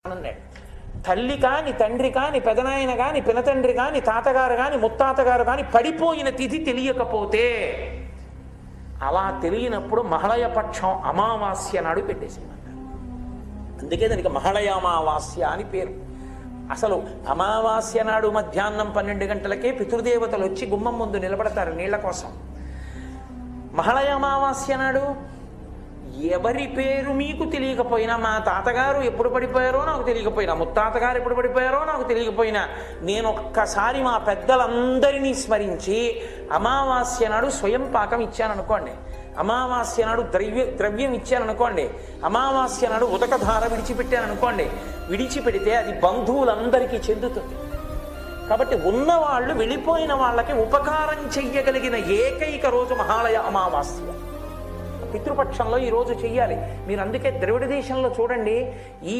అన్నాడు. తల్లి కాని తండ్రి కాని పెదనాయన కాని పినతండ్రి కాని తాతగారు కాని ముత్తాతగారు కాని పడిపోయిన తిథి తెలియకపోతే అలా తెలియనప్పుడు మహళయ పక్షం అమావాస్య నాడు పెట్టేసిందంట. అందుకే దానికి మహళయ అమావాస్య అని పేరు. అసలు అమావాస్య నాడు మధ్యాహ్నం 12 గంటలకే పితృదేవతలు వచ్చి గుమ్మం ముందు నిలబడతారు నీళ్ల కోసం. మహళయ అమావాస్య నాడు ఎవరి పేరు మీకు తెలియకపోయినా, మా తాతగారు ఎప్పుడు పడిపోయారో నాకు తెలియకపోయినా, ముత్తాతగారు ఎప్పుడు పడిపోయారో నాకు తెలియకపోయినా, నేను ఒక్కసారి మా పెద్దలందరినీ స్మరించి అమావాస్య నాడు స్వయం పాకం ఇచ్చాననుకోండి, అమావాస్య నాడు ద్రవ్యం ఇచ్చాననుకోండి, అమావాస్య నాడు ఉదకధార విడిచిపెట్టాననుకోండి, విడిచిపెడితే అది బంధువులందరికీ చెందుతుంది. కాబట్టి ఉన్నవాళ్ళు వెళ్ళిపోయిన వాళ్ళకి ఉపకారం చెయ్యగలిగిన ఏకైక రోజు మహాలయ అమావాస్య. పితృపక్షంలో ఈ రోజు చెయ్యాలి. మీరు అందుకే ద్రవిడ దేశంలో చూడండి, ఈ